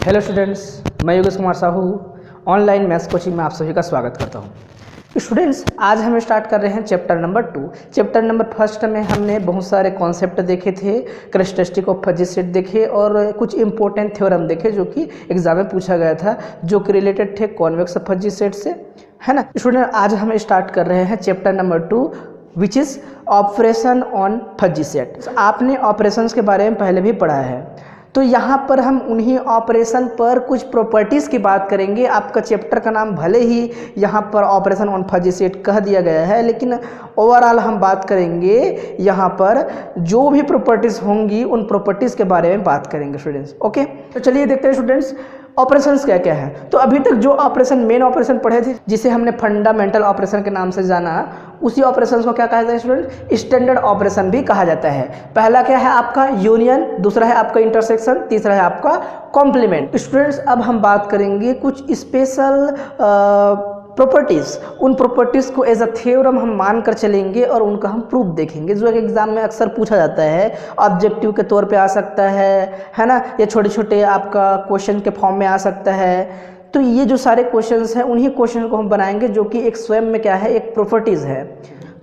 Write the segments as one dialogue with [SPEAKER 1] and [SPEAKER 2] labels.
[SPEAKER 1] Hello students, मैं Yogesh Kumar Sahu online maths coaching में आप सभी का स्वागत करता हूं। स्टूडेंट्स, आज हम स्टार्ट कर रहे हैं chapter number 2। Chapter number first में हमने बहुत सारे कॉन्सेप्ट देखे थे, कैरेक्टरिस्टिक ऑफ फजी सेट देखे और कुछ इंपॉर्टेंट थ्योरम देखे जो कि एग्जाम में पूछा गया था, जो कि रिलेटेड थे कॉन्वेक्स फजी सेट से, है ना। स्टूडेंट, आज हम स्टार्ट कर रहे हैं chapter number 2 which is operation on fuzzy set. आपने ऑपरेशंस के बारे में पहले भी पढ़ा है, तो यहाँ पर हम उन्हीं ऑपरेशन पर कुछ प्रॉपर्टीज़ की बात करेंगे। आपका चैप्टर का नाम भले ही यहाँ पर ऑपरेशन ऑन फजी सेट कह दिया गया है, लेकिन ओवरऑल हम बात करेंगे यहाँ पर जो भी प्रॉपर्टीज़ होंगी उन प्रॉपर्टीज़ के बारे में बात करेंगे स्टूडेंट्स। ओके, तो चलिए देखते हैं स्टूडेंट्स ऑपरेशंस क्या क्या है। तो अभी तक जो ऑपरेशन मेन ऑपरेशन पढ़े थे, जिसे हमने फंडामेंटल ऑपरेशन के नाम से जाना, उसी ऑपरेशंस को क्या कहा जाता है स्टूडेंट? स्टैंडर्ड ऑपरेशन भी कहा जाता है। पहला क्या है आपका यूनियन, दूसरा है आपका इंटरसेक्शन, तीसरा है आपका कॉम्प्लीमेंट। स्टूडेंट्स, अब हम बात करेंगे कुछ स्पेशल प्रॉपर्टीज़। उन प्रॉपर्टीज़ को एज अ थ्योरम हम मान कर चलेंगे और उनका हम प्रूफ देखेंगे, जो एक एग्जाम में अक्सर पूछा जाता है, ऑब्जेक्टिव के तौर पे आ सकता है ना, या छोटे छोटे आपका क्वेश्चन के फॉर्म में आ सकता है। तो ये जो सारे क्वेश्चंस हैं उन्हीं क्वेश्चन को हम बनाएंगे, जो कि एक स्वयं में क्या है, एक प्रॉपर्टीज़ है।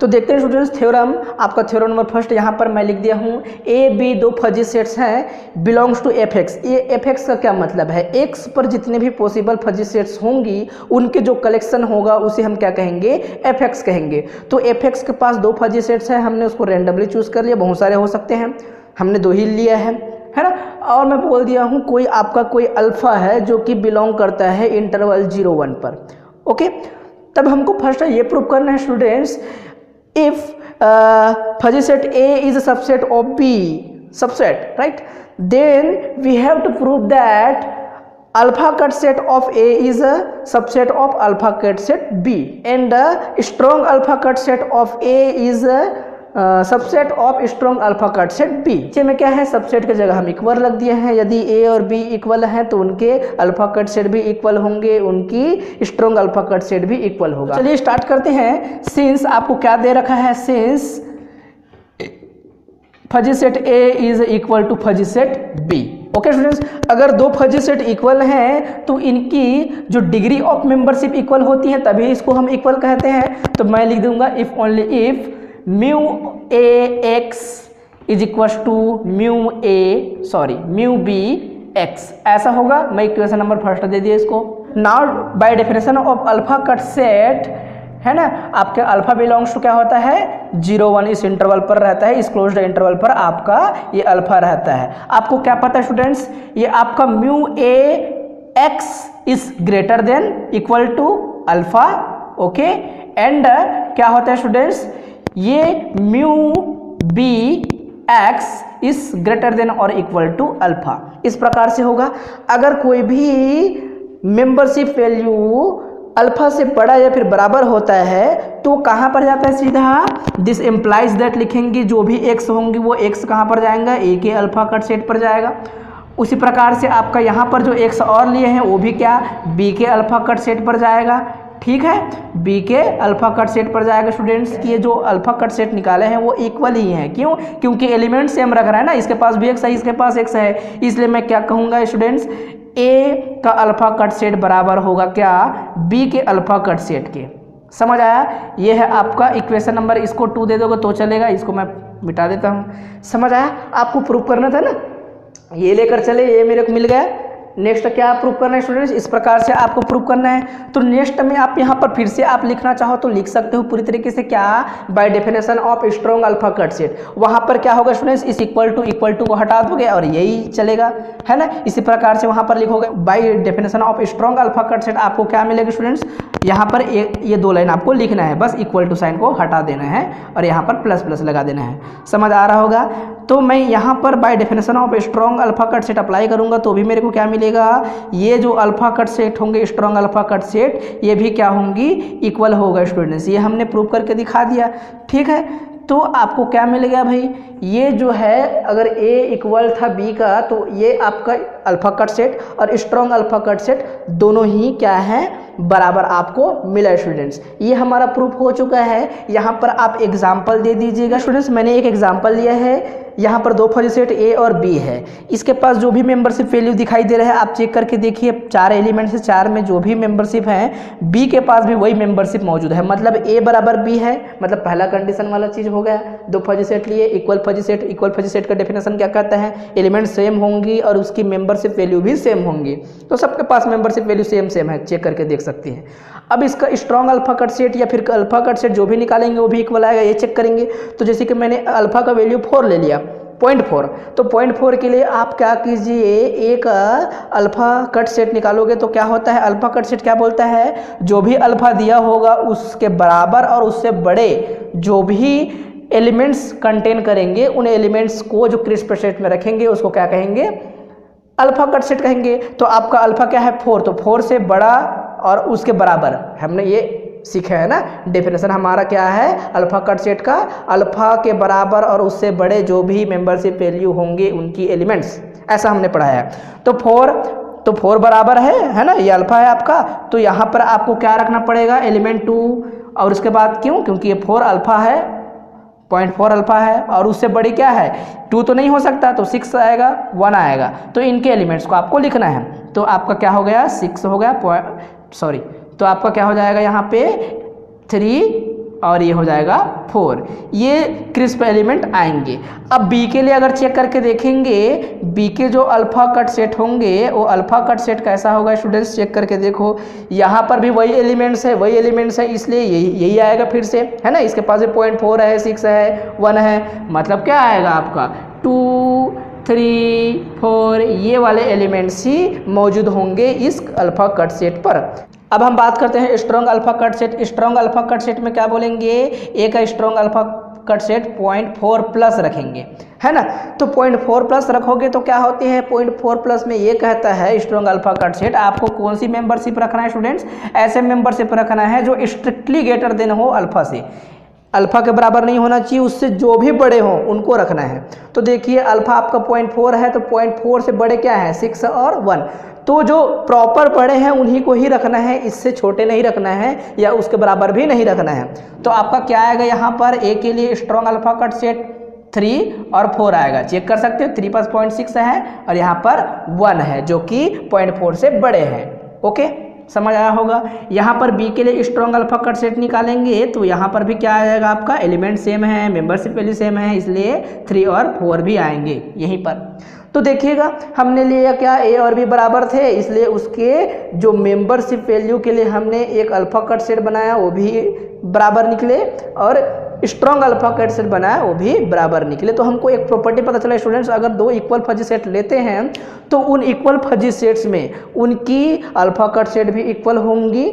[SPEAKER 1] तो देखते हैं स्टूडेंट्स थ्योरम। आपका थ्योरम नंबर फर्स्ट यहाँ पर मैं लिख दिया हूँ, ए बी दो फजी सेट्स हैं, बिलोंग्स टू एफ एक्स। ये एफ एक्स का क्या मतलब है? एक्स पर जितने भी पॉसिबल फजी सेट्स होंगी उनके जो कलेक्शन होगा उसे हम क्या कहेंगे? एफ एक्स कहेंगे। तो एफ एक्स के पास दो फजी सेट्स हैं, हमने उसको रेंडमली चूज़ कर लिया, बहुत सारे हो सकते हैं, हमने दो ही लिया है ना। और मैं बोल दिया हूँ कोई आपका कोई अल्फा है जो कि बिलोंग करता है इंटरवल 0-1 पर। ओके, तब हमको फर्स्ट ये प्रूव करना है students, if fuzzy set A is a subset of B subset, right, then we have to prove that alpha cut set of A is a subset of alpha cut set B, and strong alpha cut set of A is a subset of strong alpha cut set B. नीचे में क्या है, subset की जगह हम equal रख दिए हैं। यदि ए और बी इक्वल हैं तो उनके अल्फा कट सेट भी इक्वल होंगे, उनकी स्ट्रॉन्ग अल्फा कट सेट भी इक्वल होगा। चलिए स्टार्ट करते हैं। सिंस आपको क्या दे रखा है, since fuzzy set A is equal to fuzzy set B. Okay students, अगर दो फजी सेट इक्वल हैं तो इनकी जो डिग्री ऑफ मेंबरशिप इक्वल होती है, तभी इसको हम इक्वल कहते हैं। तो मैं लिख दूंगा if only if mu A X is equal to mu B X, ऐसा होगा। मैं इक्वेशन नंबर फर्स्ट दे दिया इसको। Now by definition of alpha cut set, है ना, आपके अल्फा बिलोंग्स टू क्या होता है? 0-1 इस इंटरवल पर रहता है, इस क्लोज्ड इंटरवल पर आपका ये अल्फा रहता है। आपको क्या पता है स्टूडेंट्स, ये आपका mu A X is greater than equal to alpha. Okay, and क्या होता है स्टूडेंट्स, ये mu B X is greater than और इक्वल टू अल्फा। इस प्रकार से होगा। अगर कोई भी मेंबरशिप वैल्यू अल्फा से बड़ा या फिर बराबर होता है तो कहाँ पर जाता है? सीधा दिस इम्प्लाइज दैट लिखेंगे, जो भी एक्स होंगी वो एक्स कहाँ पर जाएगा? ए के अल्फा कट सेट पर जाएगा। उसी प्रकार से आपका यहाँ पर जो एक्स और लिए हैं वो भी क्या? बी के अल्फा कट सेट पर जाएगा। ठीक है, बी के अल्फा कट सेट पर जाएगा। स्टूडेंट्स, ये जो अल्फा कट सेट निकाले हैं वो इक्वल ही हैं। क्यों? क्योंकि एलिमेंट सेम रख रहा है ना, इसके पास भी एक्स है, इसके पास एक्स है, इसलिए मैं क्या कहूँगा स्टूडेंट्स, ए का अल्फा कट सेट बराबर होगा क्या? बी के अल्फा कट सेट के। समझ आया? ये है आपका इक्वेशन नंबर। इसको 2 दे दोगे तो चलेगा, इसको मैं मिटा देता हूँ। समझ आया? आपको प्रूव करना था ना, ये लेकर चले, ये मेरे को मिल गया। नेक्स्ट क्या प्रूव करना है स्टूडेंट्स? इस प्रकार से आपको प्रूव करना है। तो नेक्स्ट में आप यहाँ पर फिर से आप लिखना चाहो तो लिख सकते हो पूरी तरीके से, क्या? Bye definition of strong alpha cut set. वहाँ पर क्या होगा स्टूडेंट्स, इस इक्वल टू को हटा दोगे और यही चलेगा, है ना। इसी प्रकार से वहाँ पर लिखोगे bye definition of strong alpha cut set. आपको क्या मिलेगा स्टूडेंट्स, यहाँ पर ये 2 लाइन आपको लिखना है, बस इक्वल टू साइन को हटा देना है और यहाँ पर प्लस प्लस लगा देना है। समझ आ रहा होगा? तो मैं यहाँ पर bye definition of strong alpha cut set apply करूँगा तो भी मेरे को क्या मिलेगा, ये जो अल्फा कट सेट होंगे स्ट्रॉन्ग अल्फा कट सेट, ये भी क्या होंगी? इक्वल होगा स्टूडेंट्स। ये हमने प्रूव करके दिखा दिया। ठीक है, तो आपको क्या मिल गया भाई, ये जो है अगर ए इक्वल था बी का तो ये आपका अल्फा कट सेट और स्ट्रॉन्ग अल्फा कट सेट दोनों ही क्या है? बराबर आपको मिला स्टूडेंट्स। ये हमारा प्रूफ हो चुका है। यहाँ पर आप एग्जाम्पल दे दीजिएगा स्टूडेंट्स। मैंने एक एग्जाम्पल लिया है यहाँ पर दो फजी सेट ए और बी है। इसके पास जो भी मेंबरशिप वैल्यू दिखाई दे रहा है आप चेक करके देखिए, 4 एलिमेंट से 4 में जो भी मेंबरशिप है बी के पास भी वही मेंबरशिप मौजूद है, मतलब ए बराबर बी है, मतलब पहला कंडीशन वाला चीज़ हो गया। दो फजी सेट लिए, इक्वल फजी सेट का डेफिनेशन क्या कहता है, एलिमेंट सेम होंगी और उसकी मेंबरशिप वैल्यू भी सेम होंगी, तो सबके पास मेंबरशिप वैल्यू सेम है, चेक करके देख सकती हैं। अब इसका स्ट्रॉन्ग अल्फा कट सेट या फिर अल्फा कट सेट जो भी निकालेंगे वो भी इक्वल आएगा, ये चेक करेंगे। तो जैसे कि मैंने अल्फा का वैल्यू 4 ले लिया, 0.4, तो 0.4 के लिए आप क्या कीजिए, एक अल्फा कट सेट निकालोगे तो क्या होता है, अल्फा कट सेट क्या बोलता है, जो भी अल्फा दिया होगा उसके बराबर और उससे बड़े जो भी एलिमेंट्स कंटेन करेंगे उन एलिमेंट्स को जो क्रिस्प सेट में रखेंगे उसको क्या कहेंगे, अल्फा कट सेट कहेंगे। तो आपका अल्फा क्या है 4, तो 4 से बड़ा और उसके बराबर, हमने ये सीखा है ना डेफिनेशन हमारा क्या है अल्फा कट सेट का, अल्फा के बराबर और उससे बड़े जो भी मेंबरशिप वैल्यू होंगे उनकी एलिमेंट्स, ऐसा हमने पढ़ा है। तो 4 बराबर है ना, ये अल्फा है आपका, तो यहाँ पर आपको क्या रखना पड़ेगा, एलिमेंट 2, और उसके बाद क्योंकि ये 4 अल्फा है, 0.4 अल्फा है और उससे बड़ी क्या है 2 तो नहीं हो सकता, तो 6 आएगा, 1 आएगा, तो इनके एलिमेंट्स को आपको लिखना है। तो आपका क्या हो गया 6 हो गया, तो आपका क्या हो जाएगा यहाँ पे 3 और ये हो जाएगा 4, ये क्रिस्प एलिमेंट आएंगे। अब बी के लिए अगर चेक करके देखेंगे, बी के जो अल्फा कट सेट होंगे वो अल्फा कट सेट कैसा होगा स्टूडेंट्स, चेक करके देखो, यहाँ पर भी वही एलिमेंट्स है, इसलिए यही आएगा फिर से, है ना। इसके पास 0.4 है, 6 है, 1 है, मतलब क्या आएगा आपका 2, 3, 4, ये वाले एलिमेंट्स ही मौजूद होंगे इस अल्फा कट सेट पर। अब हम बात करते हैं strong alpha cut set. Strong alpha cut set में क्या बोलेंगे, ए का strong alpha cut set 0.4 plus रखेंगे, है ना। तो 0.4 प्लस रखोगे तो क्या होती है, 0.4 प्लस में ये कहता है स्ट्रॉन्ग अल्फा कट सेट आपको कौन सी मेंबरशिप रखना है स्टूडेंट्स, ऐसे मेंबरशिप रखना है जो स्ट्रिक्टली ग्रेटर देन हो अल्फा से, अल्फा के बराबर नहीं होना चाहिए, उससे जो भी बड़े हों उनको रखना है। तो देखिए अल्फा आपका 0.4 है, तो 0.4 से बड़े क्या है 6 और 1, तो जो प्रॉपर बड़े हैं उन्हीं को ही रखना है, इससे छोटे नहीं रखना है या उसके बराबर भी नहीं रखना है। तो आपका क्या आएगा यहाँ पर, ए के लिए स्ट्रॉन्ग अल्फा कट सेट 3 और 4 आएगा, चेक कर सकते हो, 3 + 0.6 है और यहाँ पर 1 है जो कि 0.4 से बड़े हैं। ओके, समझ आया होगा। यहाँ पर बी के लिए स्ट्रॉन्ग अल्फा कट सेट निकालेंगे तो यहाँ पर भी क्या आएगा आपका, एलिमेंट सेम है, मेंबरशिप वैल्यू सेम है, इसलिए 3 और 4 भी आएंगे यहीं पर। तो देखिएगा हमने लिया क्या, ए और बी बराबर थे, इसलिए उसके जो मेंबरशिप वैल्यू के लिए हमने एक अल्फा कट सेट बनाया वो भी बराबर निकले और स्ट्रॉन्ग अल्फा कट सेट बनाया वो भी बराबर निकले। तो हमको एक प्रॉपर्टी पता चला स्टूडेंट्स, अगर दो इक्वल फजी सेट लेते हैं तो उन इक्वल फजी सेट्स में उनकी अल्फा कट सेट भी इक्वल होंगी,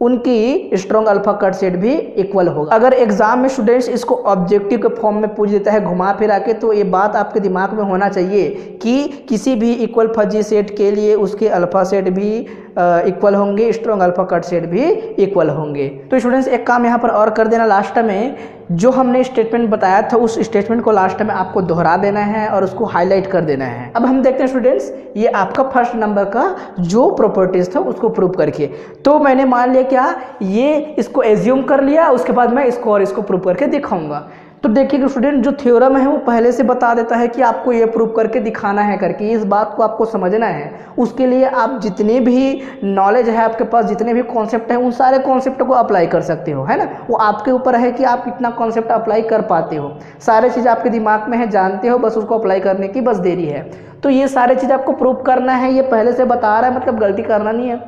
[SPEAKER 1] उनकी स्ट्रॉन्ग अल्फा कट सेट भी इक्वल होगा। अगर एग्जाम में स्टूडेंट्स इसको ऑब्जेक्टिव के फॉर्म में पूछ देता है घुमा फिरा के, तो ये बात आपके दिमाग में होना चाहिए कि किसी भी इक्वल फजी सेट के लिए उसके अल्फा सेट भी इक्वल होंगे, स्ट्रॉन्ग अल्फा कट सेट भी इक्वल होंगे। तो स्टूडेंट्स एक काम यहाँ पर और कर देना, लास्ट में जो हमने स्टेटमेंट बताया था उस स्टेटमेंट को लास्ट में आपको दोहरा देना है और उसको हाईलाइट कर देना है। अब हम देखते हैं स्टूडेंट्स, ये आपका फर्स्ट नंबर का जो प्रॉपर्टीज था उसको प्रूव करके, तो मैंने मान लिया क्या, ये इसको एज्यूम कर लिया, उसके बाद मैं इसको और इसको प्रूव करके दिखाऊंगा। तो देखिए स्टूडेंट जो थ्योरम है वो पहले से बता देता है कि आपको ये प्रूव करके दिखाना है करके, इस बात को आपको समझना है। उसके लिए आप जितने भी नॉलेज है आपके पास, जितने भी कॉन्सेप्ट है, उन सारे कॉन्सेप्ट को अप्लाई कर सकते हो, है ना। वो आपके ऊपर है कि आप कितना कॉन्सेप्ट अप्लाई कर पाते हो। सारे चीज़ आपके दिमाग में है, जानते हो, बस उसको अप्लाई करने की बस देरी है। तो ये सारे चीज़ आपको प्रूव करना है, ये पहले से बता रहा है, मतलब गलती करना नहीं है।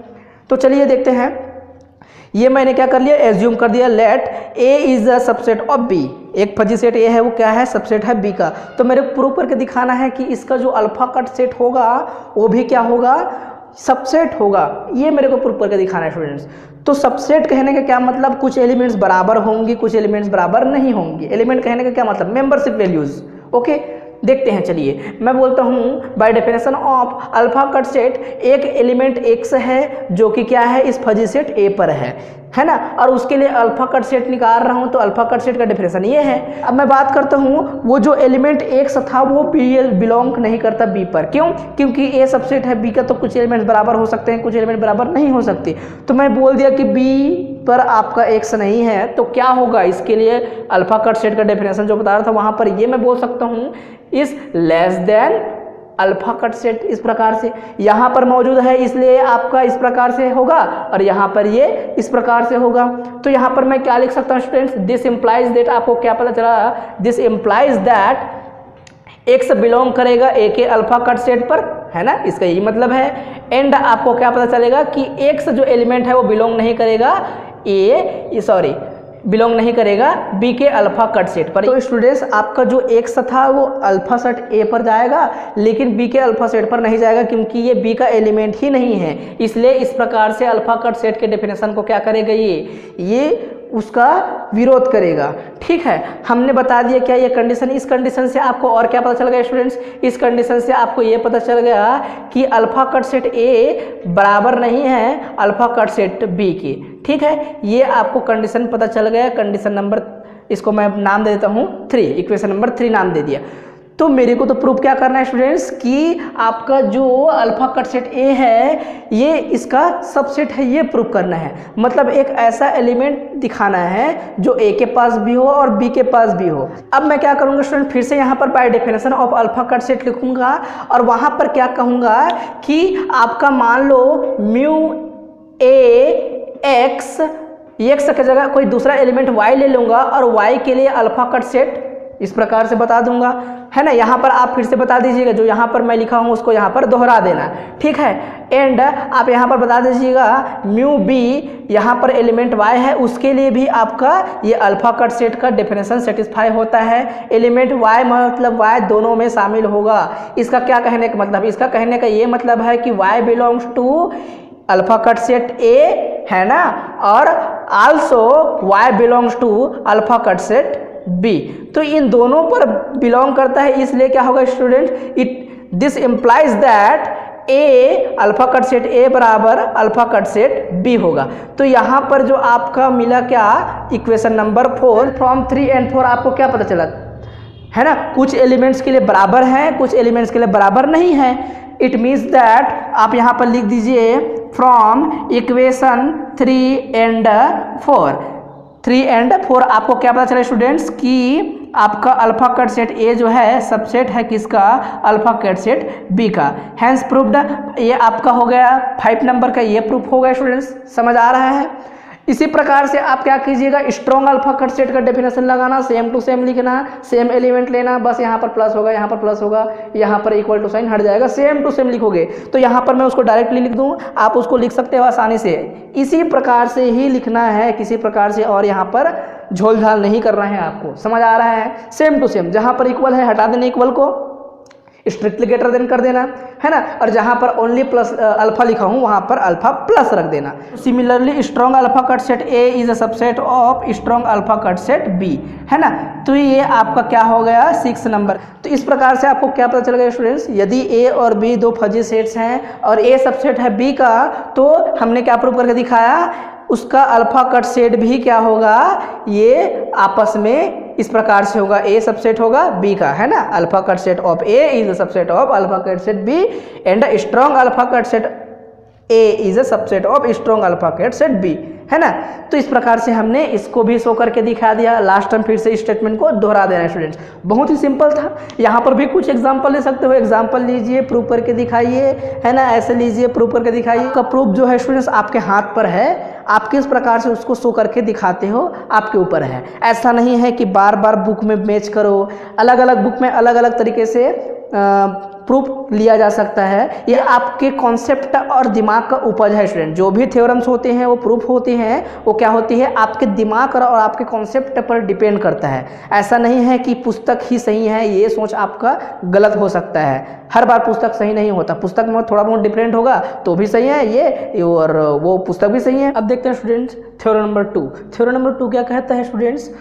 [SPEAKER 1] तो चलिए देखते हैं, ये मैंने क्या कर लिया, एज्यूम कर दिया, let A is a subset of B, एक फजी सेट ए है वो क्या है, सबसेट है बी का। तो मेरे प्रूव करके दिखाना है कि इसका जो अल्फा कट सेट होगा वो भी क्या होगा, सबसेट होगा। ये मेरे को प्रूव करके दिखाना है स्टूडेंट्स। तो सबसेट कहने का क्या मतलब, कुछ एलिमेंट्स बराबर होंगी, कुछ एलिमेंट्स बराबर नहीं होंगी। एलिमेंट कहने का क्या मतलब, मेंबरशिप वैल्यूज। ओके, देखते हैं, चलिए मैं बोलता हूँ bye definition of alpha cut set, एक एलिमेंट x है जो कि क्या है, इस फजी सेट ए पर है ना, और उसके लिए अल्फा कट सेट निकाल रहा हूँ, तो अल्फा कट सेट का डेफिनेशन ये है। अब मैं बात करता हूँ वो जो एलिमेंट x था वो बिलोंग नहीं करता b पर, क्यों, क्योंकि a सबसेट है b का, तो कुछ एलिमेंट्स बराबर हो सकते हैं, कुछ एलिमेंट बराबर नहीं हो सकते। तो मैं बोल दिया कि b पर आपका एक्स नहीं है तो क्या होगा, इसके लिए अल्फा कट सेट का डेफिनेशन जो बता रहा था वहाँ पर ये मैं बोल सकता हूँ is less than alpha cut set. इस प्रकार से यहाँ पर मौजूद है इसलिए आपका इस प्रकार से होगा और यहाँ पर ये इस प्रकार से होगा। तो यहाँ पर मैं क्या लिख सकता हूँ स्टूडेंट्स, दिस इम्प्लाइज दैट, आपको क्या पता चला, this implies that x belong करेगा ए के अल्फा कट सेट पर, है ना, इसका यही मतलब है। एंड आपको क्या पता चलेगा कि एक्स जो एलिमेंट है वो बिलोंग नहीं करेगा बिलोंग नहीं करेगा बी के अल्फा कट सेट पर। तो स्टूडेंट्स आपका जो एक्स था वो अल्फा सेट ए पर जाएगा लेकिन बी के अल्फा सेट पर नहीं जाएगा क्योंकि ये बी का एलिमेंट ही नहीं है, इसलिए इस प्रकार से अल्फा कट सेट के डेफिनेशन को क्या करेगा, ये उसका विरोध करेगा। ठीक है, हमने बता दिया क्या ये कंडीशन। इस कंडीशन से आपको और क्या पता चल गया स्टूडेंट्स, इस कंडीशन से आपको ये पता चल गया कि अल्फा कट सेट ए बराबर नहीं है अल्फा कट सेट बी की। ठीक है, ये आपको कंडीशन पता चल गया। कंडीशन नंबर, इसको मैं नाम दे देता हूँ 3, इक्वेशन नंबर 3 नाम दे दिया। तो मेरे को तो प्रूफ क्या करना है स्टूडेंट्स कि आपका जो अल्फा कट सेट ए है ये इसका सबसेट है, ये प्रूफ करना है। मतलब एक ऐसा एलिमेंट दिखाना है जो ए के पास भी हो और बी के पास भी हो। अब मैं क्या करूँगा स्टूडेंट, फिर से यहाँ पर bye definition of alpha cut set लिखूंगा और वहाँ पर क्या कहूँगा कि आपका मान लो म्यू ए एक्स की जगह कोई दूसरा एलिमेंट y ले लूँगा और y के लिए अल्फा कट सेट इस प्रकार से बता दूंगा, है ना। यहाँ पर आप फिर से बता दीजिएगा, जो यहाँ पर मैं लिखा हूँ उसको यहाँ पर दोहरा देना। ठीक है, एंड आप यहाँ पर बता दीजिएगा म्यू बी यहाँ पर एलिमेंट y है उसके लिए भी आपका ये अल्फा कट सेट का डेफिनेशन सेटिस्फाई होता है। एलिमेंट y मतलब y दोनों में शामिल होगा। इसका क्या कहने का मतलब, इसका कहने का ये मतलब है कि y belongs to alpha cut set A, है ना, और also y belongs to alpha cut set B. तो इन दोनों पर बिलोंग करता है, इसलिए क्या होगा student, this implies that A alpha cut set ए बराबर अल्फा कट सेट बी होगा। तो यहाँ पर जो आपका मिला क्या, इक्वेशन नंबर 4 फ्रॉम 3 and 4 आपको क्या पता चला, है ना, कुछ एलिमेंट्स के लिए बराबर हैं, कुछ एलिमेंट्स के लिए बराबर नहीं है। इट मीन्स दैट आप यहाँ पर लिख दीजिए फ्रॉम इक्वेशन 3 and 4 आपको क्या पता चला स्टूडेंट्स कि आपका अल्फा कट सेट ए जो है सबसेट है किसका, अल्फा कट सेट बी का। हैंस प्रूफ्ड, ये आपका हो गया 5 नंबर का, ये प्रूफ हो गया स्टूडेंट्स, समझ आ रहा है। इसी प्रकार से आप क्या कीजिएगा, स्ट्रॉन्ग अल्फा कट सेट का डेफिनेशन लगाना, सेम टू सेम लिखना, सेम एलिमेंट लेना, बस यहाँ पर प्लस होगा, यहाँ पर प्लस होगा, यहाँ पर इक्वल टू साइन हट जाएगा, सेम टू सेम लिखोगे। तो यहाँ पर मैं उसको डायरेक्टली लिख दूँ, आप उसको लिख सकते हो आसानी से। इसी प्रकार से ही लिखना है, किसी प्रकार से और यहाँ पर झोल झाल नहीं करना है आपको, समझ आ रहा है। सेम टू सेम, जहाँ पर इक्वल है हटा देना इक्वल को, स्ट्रिक्टली ग्रेटर देन कर देना, है ना, और जहाँ पर ओनली प्लस अल्फा लिखा हूँ वहाँ पर अल्फा प्लस रख देना। Similarly strong alpha cut set A is a subset of strong alpha cut set B, है ना। तो ये आपका क्या हो गया 6 नंबर। तो इस प्रकार से आपको क्या पता चल गया स्टूडेंट्स, यदि ए और बी दो फजी सेट्स हैं और ए सबसेट है बी का, तो हमने क्या प्रूव करके दिखाया, उसका अल्फा कट सेट भी क्या होगा, ये आपस में इस प्रकार से होगा, ए सबसेट होगा बी का, है ना। Alpha cut set of A is a subset of alpha cut set B and strong alpha cut set A is a subset of strong alpha cut set B, है ना। तो इस प्रकार से हमने इसको भी शो करके दिखा दिया। लास्ट टाइम फिर से स्टेटमेंट को दोहरा देना स्टूडेंट्स, बहुत ही सिंपल था। यहाँ पर भी कुछ एग्जांपल ले सकते हो, एग्जांपल लीजिए, प्रूव करके दिखाइए, है ना, ऐसे लीजिए, प्रूव करके दिखाइए। का प्रूफ जो है स्टूडेंट्स आपके हाथ पर है, आप किस प्रकार से उसको शो करके दिखाते हो आपके ऊपर है। ऐसा नहीं है कि बार बार बुक में मैच करो, अलग अलग बुक में अलग अलग तरीके से प्रूफ लिया जा सकता है। ये आपके कॉन्सेप्ट और दिमाग का उपज है स्टूडेंट। जो भी थ्योरम्स होते हैं वो प्रूफ होते हैं, वो क्या होती है, आपके दिमाग और आपके कॉन्सेप्ट पर डिपेंड करता है। ऐसा नहीं है कि पुस्तक ही सही है, ये सोच आपका गलत हो सकता है। हर बार पुस्तक सही नहीं होता, पुस्तक में थोड़ा बहुत डिफरेंट होगा तो भी सही है ये, और वो पुस्तक भी सही है। अब देखते हैं students theorem number 2। Theorem number 2 क्या कहता है स्टूडेंट्स,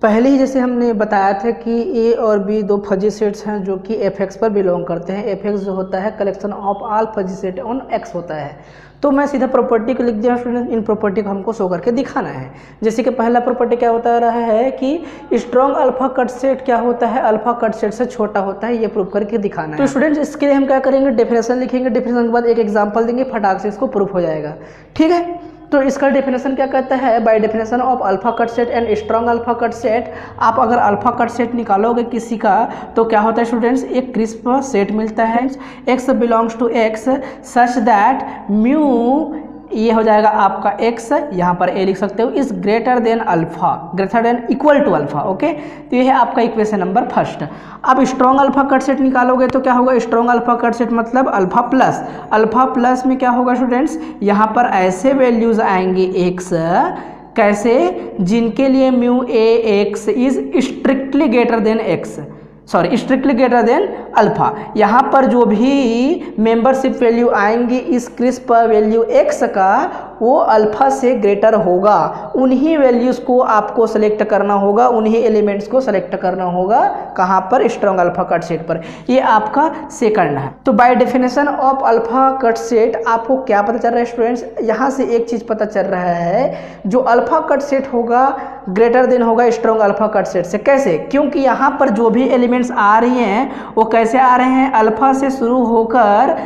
[SPEAKER 1] पहले ही जैसे हमने बताया था कि ए और बी दो फजी सेट्स हैं जो कि एफ एक्स पर बिलोंग करते हैं। एफ एक्स जो होता है collection of all fuzzy set on x होता है। तो मैं सीधा प्रॉपर्टी को लिख दिया स्टूडेंट, इन प्रॉपर्टी को हमको शो करके दिखाना है। जैसे कि पहला प्रॉपर्टी क्या होता रहा है कि स्ट्रॉन्ग अल्फा कट सेट क्या होता है, अल्फा कट सेट से छोटा होता है, ये प्रूव करके दिखाना है। तो स्टूडेंट्स इसके लिए हम क्या करेंगे, डेफिनेशन लिखेंगे, डेफिनेशन के बाद एक एग्जाम्पल देंगे, फटाक से इसको प्रूफ हो जाएगा। ठीक है, तो इसका डेफिनेशन क्या कहता है, bye definition of alpha cut set and strong alpha cut set, आप अगर अल्फा कट सेट निकालोगे किसी का तो क्या होता है स्टूडेंट्स, एक क्रिस्प सेट मिलता है, x belongs to x such that mu, ये हो जाएगा आपका x, यहाँ पर a लिख सकते हो, is greater than alpha, greater than equal to alpha. Okay, तो ये है आपका इक्वेशन नंबर फर्स्ट। अब स्ट्रॉन्ग अल्फा कट सेट निकालोगे तो क्या होगा, स्ट्रॉन्ग अल्फा कट सेट मतलब अल्फा प्लस में क्या होगा स्टूडेंट्स, यहाँ पर ऐसे वैल्यूज आएंगे x, कैसे, जिनके लिए mu A X is strictly greater than x, sorry strictly greater than alpha. यहाँ पर जो भी मेंबरशिप वैल्यू आएंगी इस क्रिस्प वैल्यू x का, वो अल्फा से ग्रेटर होगा, उन्हीं वैल्यूज़ को आपको सेलेक्ट करना होगा, उन्हीं एलिमेंट्स को सेलेक्ट करना होगा, कहाँ पर, स्ट्रॉन्ग अल्फा कट सेट पर। ये आपका सेकंड है। तो bye definition of alpha cut set आपको क्या पता चल रहा है स्टूडेंट्स, यहाँ से एक चीज़ पता चल रहा है, जो अल्फा कट सेट होगा ग्रेटर देन होगा स्ट्रॉन्ग अल्फा कट सेट से। कैसे, क्योंकि यहाँ पर जो भी एलिमेंट्स आ रही हैं वो कैसे आ रहे हैं, अल्फा से शुरू होकर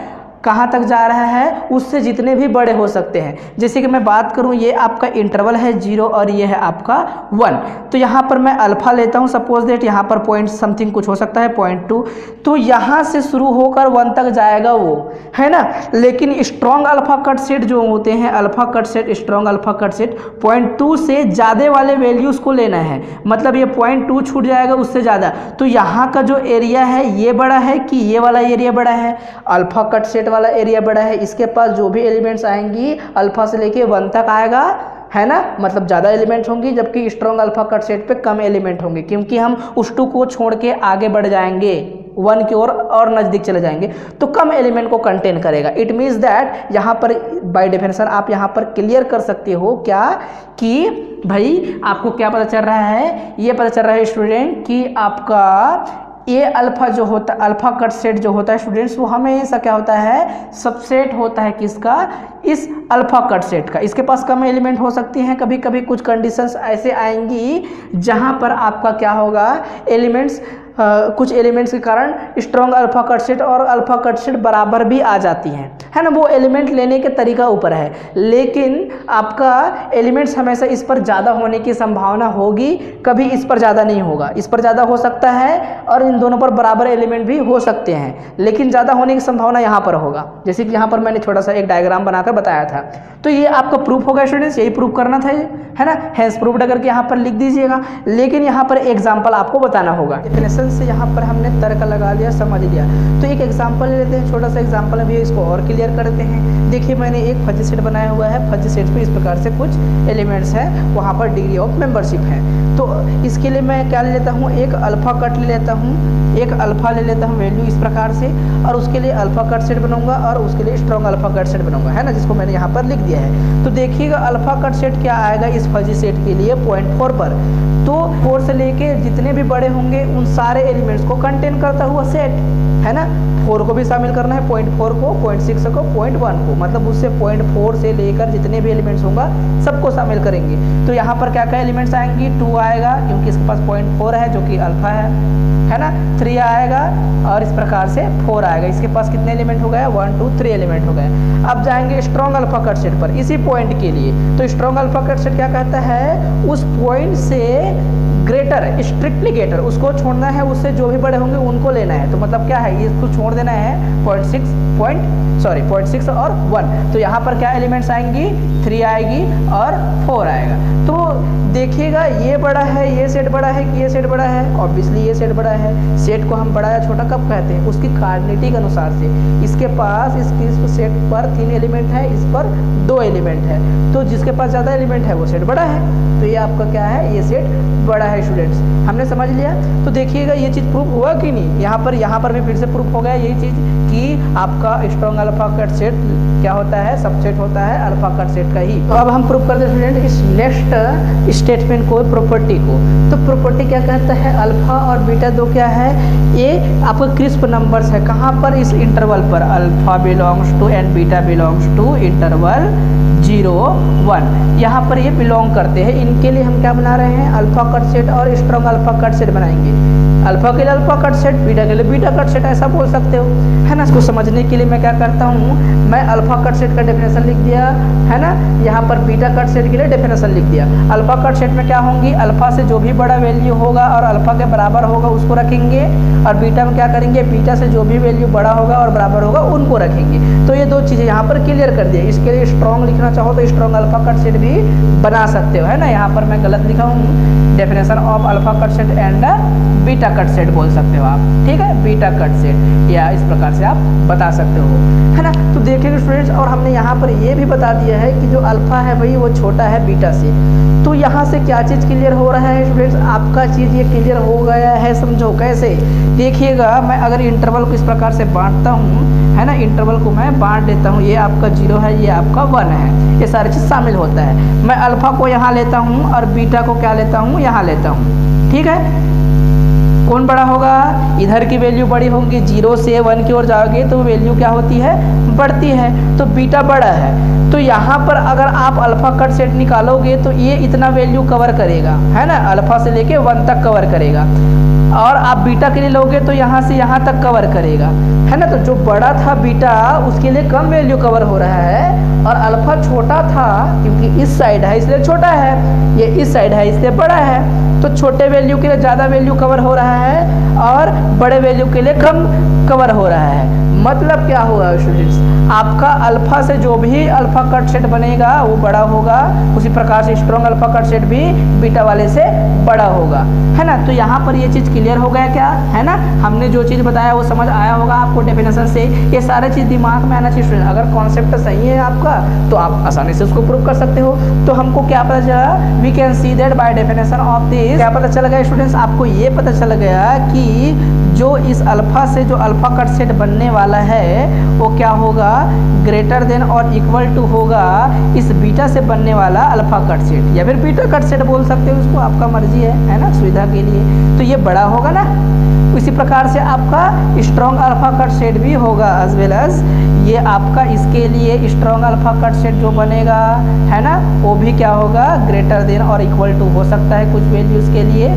[SPEAKER 1] कहाँ तक जा रहा है, उससे जितने भी बड़े हो सकते हैं। जैसे कि मैं बात करूँ, ये आपका इंटरवल है 0 और ये है आपका 1, तो यहाँ पर मैं अल्फा लेता हूँ, सपोज दैट यहाँ पर पॉइंट समथिंग कुछ हो सकता है 0.2, तो यहाँ से शुरू होकर 1 तक जाएगा वो, है ना। लेकिन स्ट्रॉन्ग अल्फा कट सेट जो होते हैं, alpha cut set, strong alpha cut set 0.2 से ज़्यादा वाले वैल्यूज़ को लेना है, मतलब ये 0.2 छूट जाएगा उससे ज़्यादा, तो यहाँ का जो एरिया है ये बड़ा है कि ये वाला एरिया बड़ा है, अल्फा कट सेट वाला एरिया बड़ा है, इसके पास जो भी एलिमेंट्स आएंगी अल्फा से लेके 1 तक आएगा, है ना, मतलब ज़्यादा एलिमेंट्स होंगी, जबकि स्ट्रॉन्ग अल्फा कट सेट पे कम एलिमेंट होंगे, क्योंकि हम उस 2 को छोड़ के आगे बढ़ जाएंगे, 1 की ओर और नज़दीक चले जाएंगे, तो कम एलिमेंट को कंटेन करेगा। इट मीन्स दैट यहाँ पर बाय डेफिनेशन आप यहाँ पर क्लियर कर सकते हो क्या, कि भाई आपको क्या पता चल रहा है, ये पता चल रहा है स्टूडेंट कि आपका ये अल्फा जो होता है, अल्फा कट सेट जो होता है स्टूडेंट्स, वो हमेशा क्या होता है, सबसेट होता है किसका, इस अल्फा कट सेट का। इसके पास कम एलिमेंट हो सकती हैं, कभी कभी कुछ कंडीशंस ऐसे आएंगी जहां पर आपका क्या होगा, एलिमेंट्स कुछ एलिमेंट्स के कारण स्ट्रॉन्ग अल्फा कट सेट और अल्फा कट सेट बराबर भी आ जाती हैं, है ना, वो एलिमेंट लेने के तरीका ऊपर है, लेकिन आपका एलिमेंट्स हमेशा इस पर ज़्यादा होने की संभावना होगी, कभी इस पर ज़्यादा नहीं होगा, इस पर ज़्यादा हो सकता है और इन दोनों पर बराबर एलिमेंट भी हो सकते हैं, लेकिन ज़्यादा होने की संभावना यहाँ पर होगा। जैसे कि यहाँ पर मैंने छोटा सा एक डायग्राम बनाकर बताया था, तो ये आपका प्रूफ होगा स्टूडेंट्स, यही प्रूफ करना था ये, है ना, हैंस प्रूफ्ड करके यहाँ पर लिख दीजिएगा, लेकिन यहाँ पर एग्जाम्पल आपको बताना होगा। डेफिनेशन से यहाँ पर हमने तर्क लगा लिया, समझ लिया, तो एक एग्जाम्पल ले लेते हैं, छोटा सा एग्जाम्पल अभी इसको और क्लियर करते हैं। देखिए मैंने एक फजी सेट बनाया हुआ है, फजी सेट पे इस प्रकार से कुछ एलिमेंट्स हैं, वहाँ पर डिग्री ऑफ मेंबरशिप है, तो इसके लिए मैं क्या ले लेता हूँ, एक अल्फा कट ले लेता हूँ, एक अल्फा ले लेता हूँ वैल्यू इस प्रकार से, और उसके लिए अल्फा कट सेट बनाऊंगा और उसके लिए स्ट्रॉन्ग अल्फा कट सेट बनाऊंगा, है ना, जिसको मैंने यहाँ पर लिख दिया है। तो देखिएगा अल्फा कट सेट क्या आएगा इस फजी सेट के लिए 0.4 पर, तो 4 से लेके जितने भी बड़े होंगे उन सारे एलिमेंट्स को कंटेन करता हुआ सेट, है ना, 4 को भी शामिल करना है, 0.4 को, 0.6 को, 0.1 को, मतलब उससे 0.4 से लेकर जितने भी एलिमेंट्स होगा सबको शामिल करेंगे। तो यहाँ पर क्या क्या एलिमेंट्स आएंगी, 2 आएगा क्योंकि इसके पास 0.4 है जो कि अल्फा है ना, 3 आएगा और इस प्रकार से 4 आएगा, इसके पास कितने एलिमेंट हो गए, 1 2 3 एलिमेंट हो गए। अब जाएंगे स्ट्रॉन्ग अल्फा कट सेट पर इसी पॉइंट के लिए, तो स्ट्रॉन्ग अल्फा कट सेट क्या कहता है, उस पॉइंट से ग्रेटर, स्ट्रिक्टली ग्रेटर, उसको छोड़ना है, उससे जो भी बड़े होंगे उनको लेना है, तो मतलब क्या है, इसको छोड़ देना है 0.6 और 1, तो यहाँ पर क्या एलिमेंट्स आएंगी, 3 आएगी और 4 आएगा। तो देखिएगा ये बड़ा है, ये सेट बड़ा है कि ये सेट बड़ा है, ऑब्वियसली ये सेट बड़ा है। सेट को हम बड़ा या छोटा कब कहते हैं, उसकी कार्डिनेटिक अनुसार से, इसके पास इस सेट पर 3 एलिमेंट है, इस पर 2 एलिमेंट है, तो जिसके पास ज़्यादा एलिमेंट है वो सेट बड़ा है, तो ये आपका क्या है, ये सेट बड़ा है स्टूडेंट्स, हमने समझ लिया। तो देखिएगा ये चीज़ प्रूफ हुआ कि नहीं, यहाँ पर भी फिर से प्रूफ हो गया यही चीज़ कि आपका स्ट्रॉन्ग अल्फा कट सेट क्या होता है, सबसेट होता है अल्फा कट सेट का ही। तो अब हम प्रूफ करते हैं स्टूडेंट इस नेक्स्ट स्टेटमेंट को, प्रॉपर्टी को। तो प्रॉपर्टी क्या कहता है, अल्फा और बीटा दो क्या है, ये आपका क्रिस्प नंबर्स है, कहाँ पर, इस इंटरवल पर, alpha belongs to and beta belongs to interval 0 1, यहाँ पर ये बिलोंग करते हैं। इनके लिए हम क्या बना रहे हैं, अल्फा कट सेट और स्ट्रॉन्ग अल्फा कट सेट बनाएंगे। अल्फा के लिए अल्फा कट सेट, बीटा के लिए बीटा कट सेट, ऐसा बोल सकते हो, है ना। इसको समझने के लिए मैं क्या करता हूँ, मैं अल्फा अल्फा कट सेट का डेफिनेशन लिख दिया है ना, यहाँ पर बीटा कट सेट के लिए डेफिनेशन लिख दिया। अल्फा कट सेट में क्या होंगी, अल्फा से जो भी बड़ा वैल्यू होगा और अल्फा के बराबर होगा उसको रखेंगे, और बीटा में क्या करेंगे, बीटा से जो भी वैल्यू बड़ा होगा और बराबर होगा उनको रखेंगे। तो ये दो चीज़ें यहाँ पर क्लियर कर दिए। इसके लिए स्ट्रॉन्ग लिखना चाहो तो स्ट्रॉन्ग अल्फा कट सेट भी बना सकते हो, है ना। यहाँ पर मैं गलत लिखा हूँ, definition of alpha cut set and beta cut set बोल सकते हो आप, ठीक है, बीटा कट सेट, या इस प्रकार से आप बता सकते हो, है ना। तो देखेंगे स्टूडेंट्स, और हमने यहाँ पर ये भी बता दिया है कि जो अल्फा है भाई वो छोटा है बीटा से। तो यहाँ से क्या चीज़ क्लियर हो रहा है स्टूडेंट्स, आपका चीज़ ये क्लियर हो गया है, समझो कैसे। देखिएगा, मैं अगर इंटरवल को इस प्रकार से बांटता हूँ, है ना, इंटरवल को मैं बांट देता हूँ, ये आपका 0 है, ये आपका 1 है, ये सारी चीज़ शामिल होता है। मैं अल्फा को यहाँ लेता हूँ और बीटा को क्या लेता हूँ, यहाँ लेता हूँ, ठीक है। कौन बड़ा होगा, इधर की वैल्यू बड़ी होगी, 0 से 1 की ओर जाओगे तो वैल्यू क्या होती है, बढ़ती है, तो बीटा बड़ा है। तो यहाँ पर अगर आप अल्फा कट सेट निकालोगे तो ये इतना वैल्यू कवर करेगा, है ना, अल्फा से लेके 1 तक कवर करेगा। और आप बीटा के लिए लोगे तो यहाँ से यहाँ तक कवर करेगा, है ना। तो जो बड़ा था बीटा उसके लिए कम वैल्यू कवर हो रहा है, और अल्फा छोटा था क्योंकि इस साइड है इसलिए छोटा है, ये इस साइड है इसलिए बड़ा है। तो छोटे वैल्यू के लिए ज़्यादा वैल्यू कवर हो रहा है और बड़े वैल्यू के लिए कम कवर हो रहा है। मतलब क्या होगा स्टूडेंट्स, आपका अल्फा से जो भी अल्फा कट सेट बनेगा वो बड़ा होगा, उसी प्रकार से स्ट्रॉन्ग अल्फा कट सेट भी बीटा वाले से बड़ा होगा, है ना। तो यहाँ पर ये चीज़ क्लियर हो गया क्या, है ना। हमने जो चीज़ बताया वो समझ आया होगा आपको डेफिनेशन से। ये सारे चीज़ दिमाग में आना चाहिए स्टूडेंट। अगर कॉन्सेप्ट सही है आपका तो आप आसानी से उसको प्रूव कर सकते हो। तो हमको क्या पता चला, we can see that by definition of this, क्या पता चल गया स्टूडेंट्स, आपको ये पता चल गया कि जो इस अल्फा से जो अल्फा कट सेट बनने वाला है वो क्या होगा, ग्रेटर देन और इक्वल टू होगा इस बीटा से बनने वाला अल्फा कट सेट, या फिर बीटा कट सेट बोल सकते हो उसको, आपका मर्जी है ना, सुविधा के लिए। तो ये बड़ा होगा ना। इसी प्रकार से आपका स्ट्रॉन्ग अल्फा कट सेट भी होगा एज वेल एज ये आपका, इसके लिए स्ट्रॉन्ग अल्फा कट सेट जो बनेगा, है ना, वो भी क्या होगा, ग्रेटर देन और इक्वल टू हो सकता है कुछ वैल्यूज के लिए,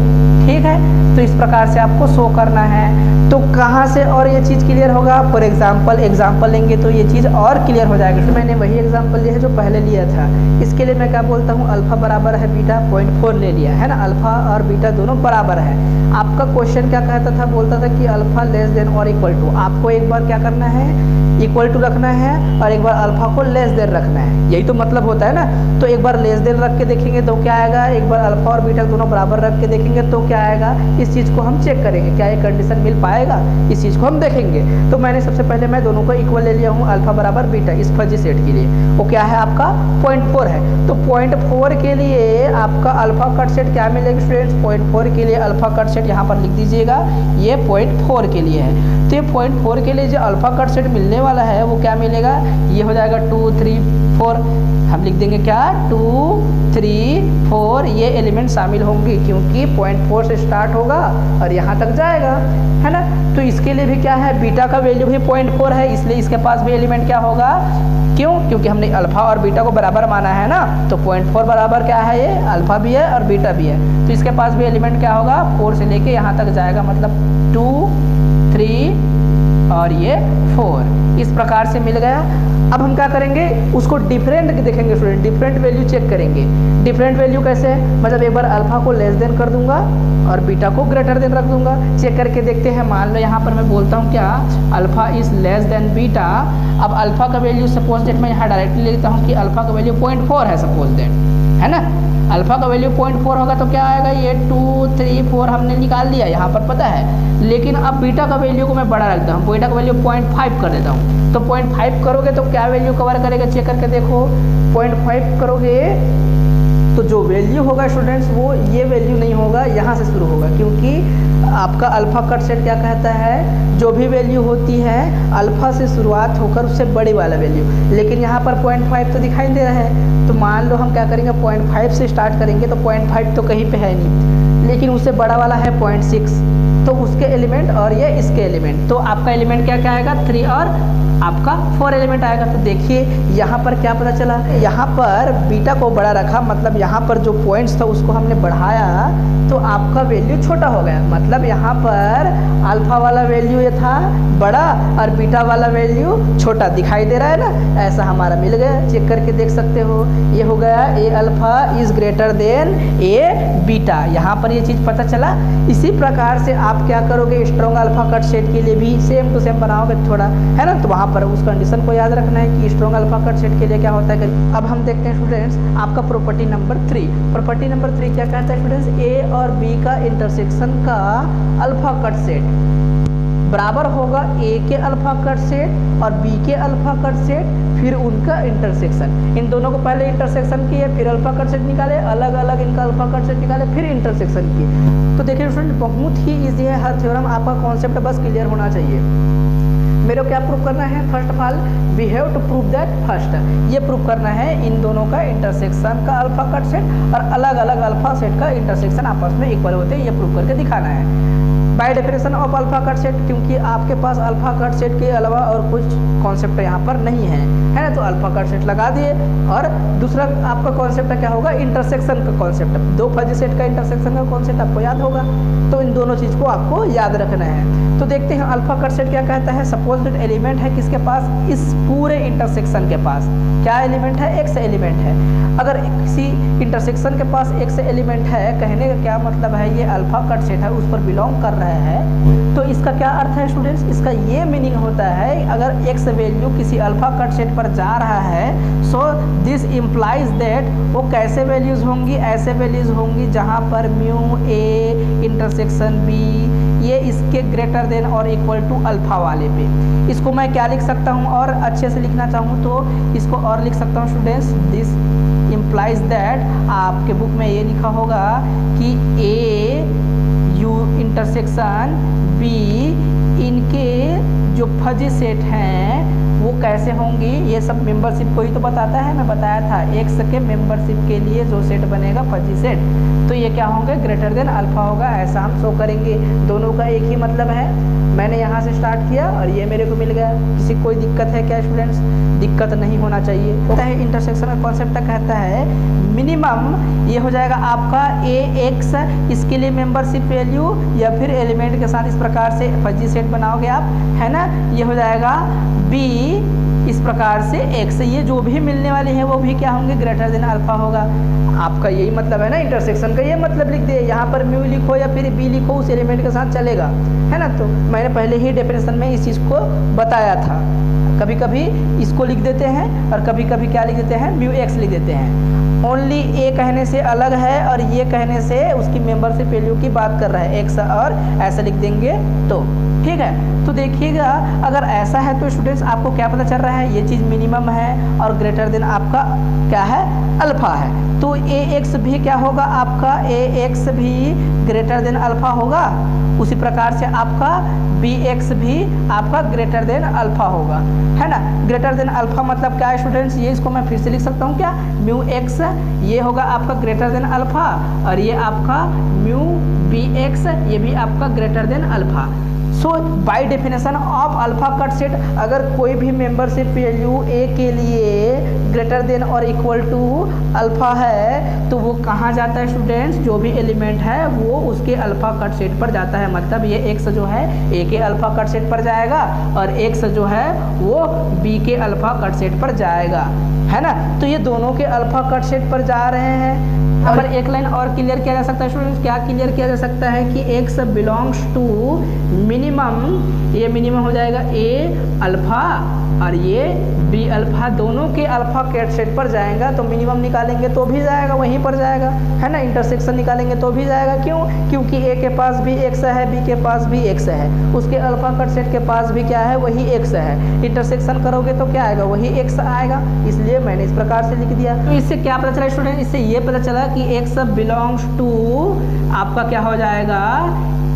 [SPEAKER 1] ठीक है। तो इस प्रकार से आपको शो करना है। तो कहाँ से और ये चीज़ क्लियर होगा, फॉर एग्जाम्पल लेंगे तो ये चीज़ और क्लियर हो जाएगा। तो मैंने वही एग्जाम्पल लिया है जो पहले लिया था। इसके लिए मैं क्या बोलता हूँ, अल्फा बराबर है बीटा 0.4 ले लिया, है ना, अल्फा और बीटा दोनों बराबर है। आपका क्वेश्चन क्या कहता था, बोलता था कि अल्फा लेस देन और इक्वल टू, आपको एक बार क्या करना है, इक्वल टू रखना है और एक बार अल्फा को लेस देन रखना है, यही तो मतलब होता है ना। तो एक बार लेस देन रख के देखेंगे तो क्या आएगा, एक बार अल्फा और बीटा दोनों बराबर रख के देखेंगे तो क्या आएगा, इस चीज़ को हम चेक करेंगे क्या ये कंडीशन मिल पाएगा, इस चीज़ को हम देखेंगे। तो मैंने सबसे पहले मैं दोनों को इक्वल ले लिया हूँ, अल्फा बराबर बीटा, इस फजी सेट के लिए वो क्या है आपका 0.4 है। तो 0.4 के लिए आपका अल्फा कट सेट क्या मिलेगा स्टूडेंट्स, 0.4 के लिए अल्फा कट सेट यहाँ पर लिख दीजिएगा, ये 0.4 के लिए है। तो ये 0.4 के लिए जो अल्फा कट सेट मिलने वाला है वो क्या मिलेगा, ये हो जाएगा 2 3 4, हम लिख देंगे क्या 2 3 4, ये एलिमेंट शामिल होंगे क्योंकि 0.4 से स्टार्ट होगा और यहाँ तक जाएगा, है ना। तो इसके लिए भी क्या है, बीटा का वैल्यू भी 0.4 है, इसलिए इसके पास भी एलिमेंट क्या होगा, क्यों, क्योंकि हमने अल्फा और बीटा को बराबर माना है ना। तो 0.4 बराबर क्या है, ये अल्फा भी है और बीटा भी है, तो इसके पास भी एलिमेंट क्या होगा 4 से लेके यहाँ तक जाएगा, मतलब 2 3 और ये 4, इस प्रकार से मिल गया। अब हम क्या करेंगे, उसको डिफरेंट देखेंगे स्टूडेंट, डिफरेंट वैल्यू चेक करेंगे। डिफरेंट वैल्यू कैसे, मतलब एक बार अल्फा को लेस देन कर दूंगा और बीटा को ग्रेटर देन रख दूंगा, चेक करके देखते हैं। मान लो यहाँ पर मैं बोलता हूँ क्या, alpha is less than beta. अब अल्फा का वैल्यू सपोज डेट मैं यहाँ डायरेक्टली लेता हूँ कि अल्फा का वैल्यू 0.4 है सपोज डेट, है ना। अल्फा का वैल्यू 0.4 होगा तो क्या आएगा, ये 2 3 4 हमने निकाल लिया यहाँ पर पता है। लेकिन अब बीटा का वैल्यू को मैं बड़ा रखता हूँ, बीटा का वैल्यू 0.5 कर देता हूँ। तो 0.5 करोगे तो क्या वैल्यू कवर करेगा, चेक करके देखो। 0.5 करोगे तो जो वैल्यू होगा स्टूडेंट्स वो ये वैल्यू नहीं होगा, यहाँ से शुरू होगा, क्योंकि आपका अल्फा कट सेट क्या कहता है, जो भी वैल्यू होती है अल्फा से शुरुआत होकर उससे बड़ी वाला वैल्यू। लेकिन यहाँ पर 0.5 तो दिखाई दे रहा है, तो मान लो हम क्या करेंगे 0.5 से स्टार्ट करेंगे, तो 0.5 तो कहीं पे है नहीं, लेकिन उससे बड़ा वाला है 0.6, तो उसके एलिमेंट और ये इसके एलिमेंट, तो आपका एलिमेंट क्या क्या आएगा 3 और आपका 4 एलिमेंट आएगा। तो देखिए यहाँ पर क्या पता चला, यहाँ पर बीटा को बड़ा रखा, मतलब यहाँ पर जो पॉइंट्स था उसको हमने बढ़ाया तो आपका वैल्यू छोटा हो गया। मतलब यहाँ पर अल्फा वाला वैल्यू ये था बड़ा और बीटा वाला वैल्यू छोटा दिखाई दे रहा है ना, ऐसा हमारा मिल गया। चेक करके देख सकते हो, ये हो गया A alpha is greater than A beta, यहाँ पर ये चीज़ पता चला। इसी प्रकार से आप क्या करोगे, स्ट्रॉन्ग अल्फा कट सेट के लिए भी सेम टू सेम बनाओगे थोड़ा, है ना। तो वहाँ पर उस कंडीशन को याद रखना है कि स्ट्रॉन्ग अल्फा कट सेट के लिए क्या होता है। अब हम देखते हैं स्टूडेंट्स आपका प्रॉपर्टी नंबर 3। प्रॉपर्टी नंबर 3 क्या कहता है स्टूडेंट्स, ए और बी का इंटरसेक्शन का अल्फा कट सेट बराबर होगा ए के अल्फा कट सेट और बी के अल्फा कट सेट, फिर उनका इंटरसेक्शन। इन दोनों को पहले इंटरसेक्शन किए, फिर अल्फा कट सेट निकाले, अलग अलग इनका अल्फा कट सेट निकाले, फिर इंटरसेक्शन किए। तो देखिए स्टूडेंट बहुत ही इजी है, हर थ्योरम आपका कॉन्सेप्ट बस क्लियर होना चाहिए। मेरे को क्या प्रूव करना है, first of all we have to prove that first, ये प्रूव करना है इन दोनों का इंटरसेक्शन का अल्फा कट सेट और अलग अलग अल्फा सेट का इंटरसेक्शन आपस में इक्वल होते हैं, ये प्रूव करके दिखाना है bye definition of alpha cut set. क्योंकि आपके पास अल्फा कट सेट के अलावा और कुछ कॉन्सेप्ट यहाँ पर नहीं है ना, तो अल्फा कट सेट लगा दिए। और दूसरा आपका कॉन्सेप्ट क्या होगा, इंटरसेक्शन का कॉन्सेप्ट। दो फजी सेट का इंटरसेक्शन का कॉन्सेप्ट आपको याद होगा, तो इन दोनों चीज़ को आपको याद रखना है। तो देखते हैं अल्फा कट सेट क्या कहता है। सपोज दैट एलिमेंट है किसके पास, इस पूरे इंटरसेक्शन के पास क्या एलिमेंट है, एक्स एलिमेंट है। अगर किसी इंटरसेक्शन के पास एक्स एलिमेंट है, कहने का क्या मतलब है, ये अल्फा कट सेट है उस पर बिलोंग कर रहा है। तो इसका क्या अर्थ है स्टूडेंट्स, इसका ये मीनिंग होता है अगर एक्स वैल्यू किसी अल्फा कट सेट पर जा रहा है, सो दिस इम्प्लाइज दैट वो कैसे वैल्यूज होंगी, ऐसे वैल्यूज होंगी जहाँ पर म्यू ए इंटरसेक्शन बी ये इसके ग्रेटर देन और इक्वल टू अल्फा वाले पे। इसको मैं क्या लिख सकता हूँ, और अच्छे से लिखना चाहूँ तो इसको और लिख सकता हूँ स्टूडेंट्स, दिस इम्प्लाइज दैट आपके बुक में ये लिखा होगा कि ए यू इंटरसेक्शन बी इनके जो फजी सेट हैं वो कैसे होंगी, ये सब मेंबरशिप को ही तो बताता है। मैं बताया था एक्स के मेंबरशिप के लिए जो सेट बनेगा फजी सेट, तो ये क्या होंगे, ग्रेटर देन अल्फा होगा, ऐसा हम शो करेंगे। दोनों का एक ही मतलब है, मैंने यहाँ से स्टार्ट किया और ये मेरे को मिल गया। किसी कोई दिक्कत है क्या स्टूडेंट्स, दिक्कत नहीं होना चाहिए। होता है इंटरसेक्शन का कॉन्सेप्ट कहता है मिनिमम ये हो जाएगा आपका ए एक्स, इसके लिए मेंबरशिप वैल्यू या फिर एलिमेंट के साथ इस प्रकार से फजी सेट बनाओगे आप, है ना। ये हो जाएगा बी इस प्रकार से एक्स, ये जो भी मिलने वाले हैं वो भी क्या होंगे, ग्रेटर देन अल्फा होगा। आपका यही मतलब है ना इंटरसेक्शन का, ये मतलब लिख दिए। यहाँ पर म्यू लिखो या फिर बी लिखो, उस एलिमेंट के साथ चलेगा, है ना। तो मैंने पहले ही डेफिनेशन में इस चीज़ को बताया था। कभी कभी इसको लिख देते हैं और कभी कभी क्या लिख देते हैं, म्यू एक्स लिख देते हैं। ओनली ए कहने से अलग है और ये कहने से उसकी मेंबरशिप वैल्यू की बात कर रहा है एक्स, और ऐसा लिख देंगे तो ठीक है। तो देखिएगा अगर ऐसा है तो स्टूडेंट्स आपको क्या पता चल रहा है, ये चीज़ मिनिमम है और ग्रेटर देन आपका क्या है, अल्फा है। तो ए एक्स भी क्या होगा आपका, ए एक्स भी ग्रेटर देन अल्फा होगा। उसी प्रकार से आपका बी एक्स भी आपका ग्रेटर देन अल्फा होगा, है ना। ग्रेटर देन अल्फा मतलब क्या है स्टूडेंट्स, ये इसको मैं फिर से लिख सकता हूँ क्या, म्यू एक्स ये होगा आपका ग्रेटर देन अल्फा और ये आपका म्यू बी एक्स ये भी आपका greater than alpha. So bye definition of alpha cut set अगर कोई भी मेंबरशिप वैल्यू ए के लिए ग्रेटर देन और इक्वल टू अल्फा है तो वो कहाँ जाता है स्टूडेंट्स, जो भी एलिमेंट है वो उसके अल्फा कट सेट पर जाता है। मतलब ये एक्स जो है ए के अल्फा कट सेट पर जाएगा और एक्स जो है वो बी के अल्फा कट सेट पर जाएगा, है ना। तो ये दोनों के अल्फा कट सेट पर जा रहे हैं। यहाँ पर एक लाइन और क्लियर किया जा सकता है स्टूडेंट्स, क्या क्लियर किया जा सकता है कि एक्स बिलोंग्स टू मिनिमम, ये मिनिमम हो जाएगा ए अल्फा और ये बी अल्फा, दोनों के अल्फा कैट सेट पर जाएगा। तो मिनिमम निकालेंगे तो भी जाएगा, वहीं पर जाएगा, है ना। इंटरसेक्शन निकालेंगे तो भी जाएगा, क्यों, क्योंकि ए के पास भी एक्स है, बी के पास भी एक्स है, उसके अल्फा कट सेट के पास भी क्या है, वही एक्स है। इंटरसेक्शन करोगे तो क्या आएगा, वही एक्स आएगा, इसलिए मैंने इस प्रकार से लिख दिया। तो इससे क्या पता चला स्टूडेंट, इससे ये पता चला कि एक्स बिलोंग्स टू आपका क्या हो जाएगा,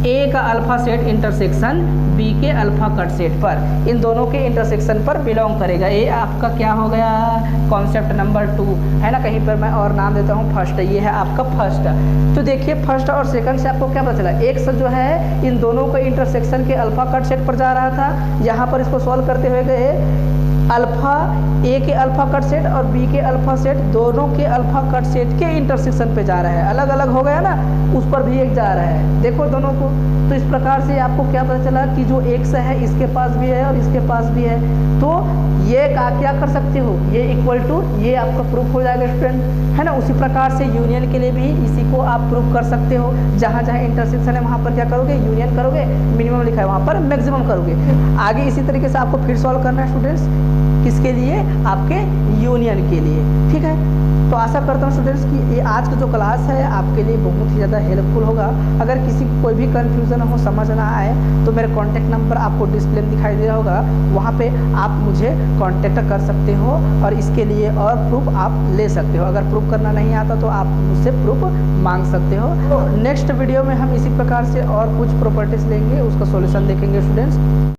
[SPEAKER 1] ए का अल्फा सेट इंटरसेक्शन बी के अल्फा कट सेट पर, इन दोनों के इंटरसेक्शन पर बिलोंग करेगा। ये आपका क्या हो गया, कॉन्सेप्ट नंबर 2 है ना। कहीं पर मैं और नाम देता हूँ फर्स्ट, ये है आपका फर्स्ट। तो देखिए फर्स्ट और सेकंड से आपको क्या पता चला, एक्स जो है इन दोनों के इंटरसेक्शन के अल्फा कट सेट पर जा रहा था। यहाँ पर इसको सॉल्व करते हुए गए, अल्फा ए के अल्फा कट सेट और बी के अल्फा सेट दोनों के अल्फा कट सेट के इंटरसेक्शन पे जा रहा है, अलग अलग हो गया ना, उस पर भी एक जा रहा है, देखो दोनों को। तो इस प्रकार से आपको क्या पता चला कि जो एक्स है इसके पास भी है और इसके पास भी है, तो ये आप क्या कर सकते हो, ये इक्वल टू ये आपका प्रूफ हो जाएगा स्टूडेंट, है ना। उसी प्रकार से यूनियन के लिए भी इसी को आप प्रूफ कर सकते हो, जहाँ जहाँ इंटरसेक्शन है वहाँ पर क्या करोगे, यूनियन करोगे, मिनिमम लिखा है वहाँ पर मैक्सिमम करोगे। आगे इसी तरीके से आपको फिर सॉल्व करना है स्टूडेंट्स, किसके लिए, आपके यूनियन के लिए, ठीक है। तो आशा करता हूँ स्टूडेंट्स कि ये आज का जो क्लास है आपके लिए बहुत ही ज़्यादा हेल्पफुल होगा। अगर किसी को कोई भी कंफ्यूजन हो, समझ ना आए, तो मेरा कॉन्टैक्ट नंबर आपको डिस्प्ले में दिखाई दे रहा होगा, वहाँ पे आप मुझे कॉन्टैक्ट कर सकते हो और इसके लिए और प्रूफ आप ले सकते हो। अगर प्रूफ करना नहीं आता तो आप मुझसे प्रूफ मांग सकते हो। तो नेक्स्ट वीडियो में हम इसी प्रकार से और कुछ प्रॉपर्टीज लेंगे, उसका सॉल्यूशन देखेंगे स्टूडेंट्स।